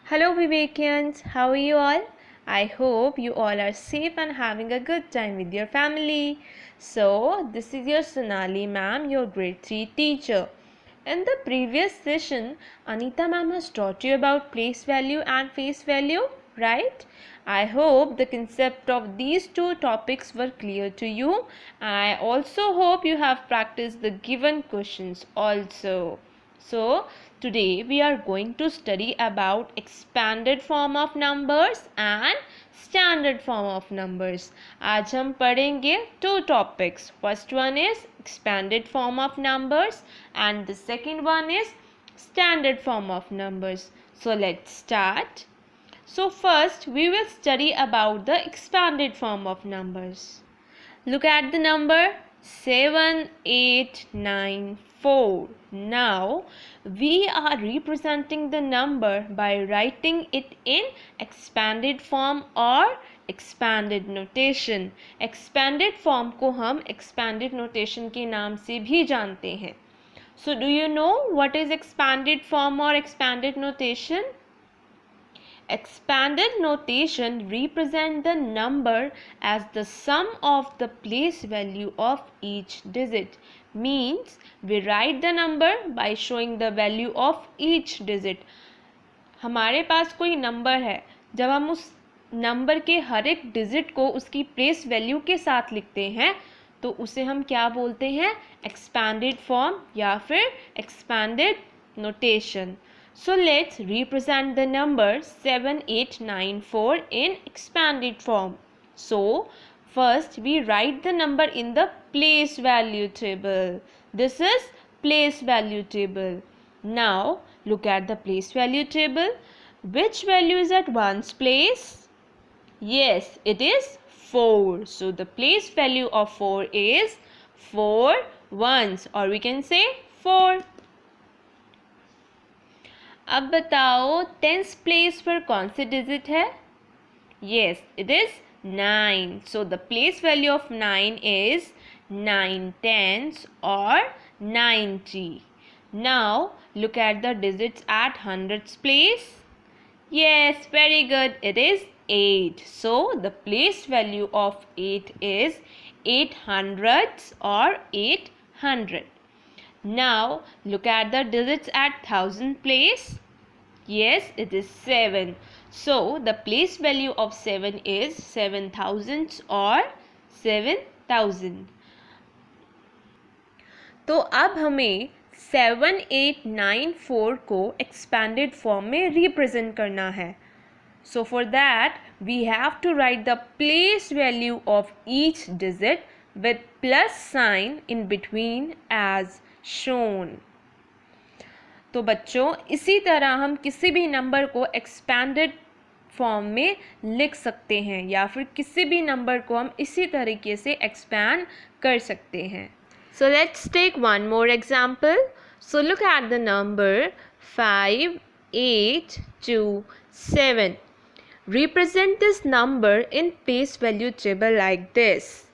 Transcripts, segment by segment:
Hello Vivekians, how are you all? I hope you all are safe and having a good time with your family. So, this is your Sonali ma'am, your grade 3 teacher. In the previous session, Anita ma'am has taught you about place value and face value, right? I hope the concept of these two topics were clear to you. I also hope you have practiced the given questions also. So, today we are going to study about expanded form of numbers and standard form of numbers. आज हम पढ़ेंगे two topics. First one is expanded form of numbers and the second one is standard form of numbers. So let's start. So first we will study about the expanded form of numbers. Look at the number 7894. Now we are representing the number by writing it in expanded form or expanded notation. Expanded form को हम expanded notation के नाम से भी जानते हैं. So do you know what is expanded form or expanded notation? Expanded notation represent the number as the sum of the place value of each digit. Means we write the number by showing the value of each digit. हमारे पास कोई number है, जब हम उस number के हर एक digit को उसकी प्लेस वैल्यू के साथ लिखते हैं तो उसे हम क्या बोलते हैं? एक्सपैंडेड फॉर्म या फिर expanded notation. So let's represent the number 7894 in expanded form. So first we write the number in the place value table. This is place value table. Now look at the place value table. Which value is at ones place? Yes, it is 4. So the place value of 4 is 4 ones, or we can say 4. अब बताओ tens place पर कौन सी digit है? Yes, it is 9. So the place value of 9 is 9 tenths or 90. Now look at the digits at hundreds place. Yes, very good. It is 8. So the place value of 8 is 8 hundredths or 800. Now look at the digits at thousand place. Yes, it is 7. So the place value of 7 is 7 thousandths or 7000. तो अब हमें 7894 को expanded form में represent करना है. So for that we have to write the place value of each digit with plus sign in between as shown. तो बच्चों इसी तरह हम किसी भी नंबर को एक्सपैंडेड फॉर्म में लिख सकते हैं या फिर किसी भी नंबर को हम इसी तरीके से एक्सपैंड कर सकते हैं. So let's take one more example. So look at the number 5827. Represent this number in place value table like this.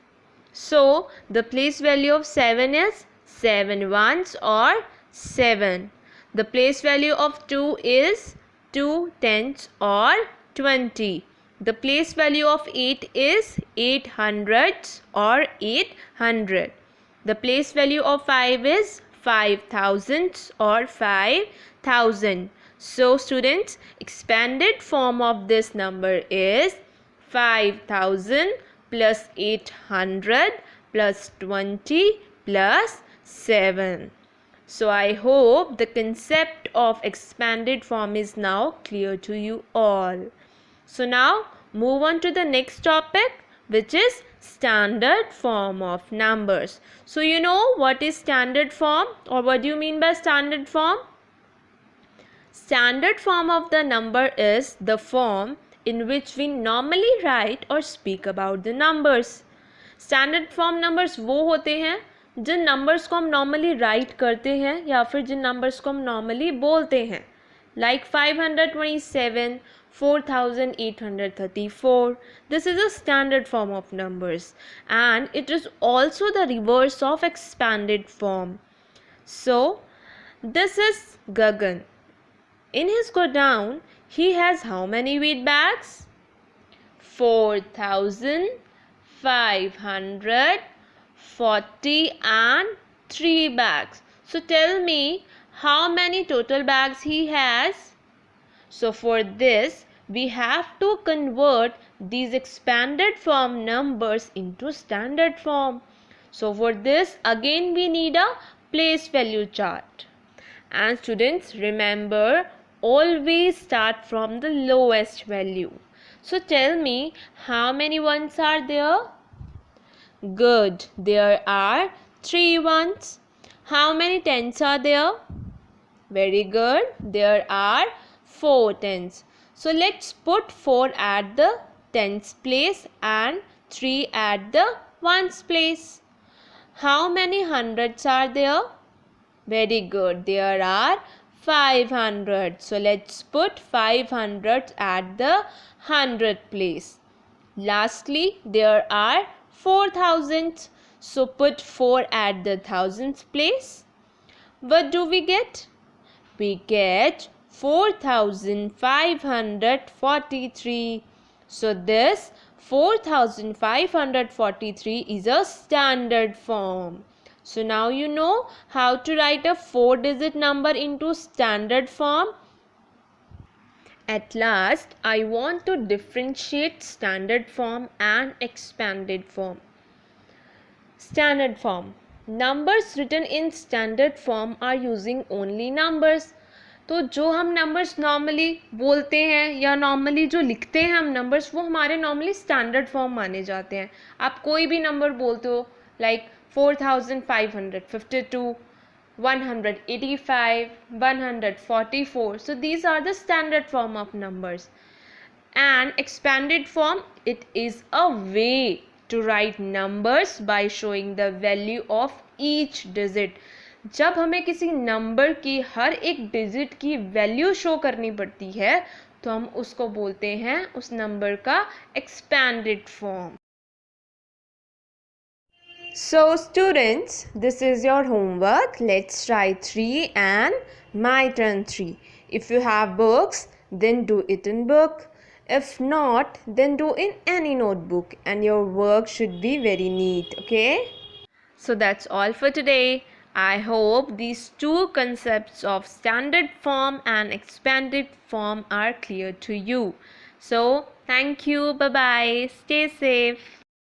So the place value of 7 is 7 ones or 7. The place value of 2 is 2 tenths or 20. The place value of 8 is 8 hundredths or 800. The place value of 5 is 5 thousandths or 5000. So students, expanded form of this number is 5000 plus 800 plus 20 plus 7. So I hope the concept of expanded form is now clear to you all. So now move on to the next topic, which is standard form of numbers. So you know what is standard form, or what do you mean by standard form? Standard form of the number is the form in which we normally write or speak about the numbers. Standard form numbers वो होते हैं जिन numbers को हम normally right करते हैं या फिर जिन numbers को हम नॉर्मली बोलते हैं. Like 527, 4834. This is a standard form of numbers and it is also the reverse of expanded form. So this is Gagan. In his godown, he has how many wheat bags? 4,543 bags. So tell me how many total bags he has? So for this, we have to convert these expanded form numbers into standard form. So for this, again we need a place value chart. And students, remember, always start from the lowest value. So tell me, how many ones are there? Good, there are 3 ones. How many tens are there? Very good, there are 4 tens. So let's put 4 at the tens place and 3 at the ones place. How many hundreds are there? Very good, there are 500. So let's put 500 at the 100 place. Lastly, there are 4,000. So put 4 at the thousands place. What do we get? We get 4,543. So this 4,543 is a standard form. So now you know how to write a 4-digit number into standard form. At last, I want to differentiate standard form and expanded form. Standard form. Numbers written in standard form are using only numbers. तो जो हम numbers normally बोलते हैं या normally जो लिखते हैं हम नंबर्स, वो हमारे नॉर्मली स्टैंडर्ड फॉर्म माने जाते हैं. आप कोई भी नंबर बोलते हो like 4,552, 185, 144. So these are the standard form of numbers. And expanded form, it is a way to write numbers by showing the value of each digit. जब हमें किसी नंबर की हर एक डिजिट की वैल्यू शो करनी पड़ती है तो हम उसको बोलते हैं उस नंबर का expanded form. So students, this is your homework. Let's try 3 and my turn 3. If you have books, then do it in book. If not, then do in any notebook, and your work should be very neat, okay? So that's all for today. I hope these two concepts of standard form and expanded form are clear to you. So thank you. Bye bye. Stay safe.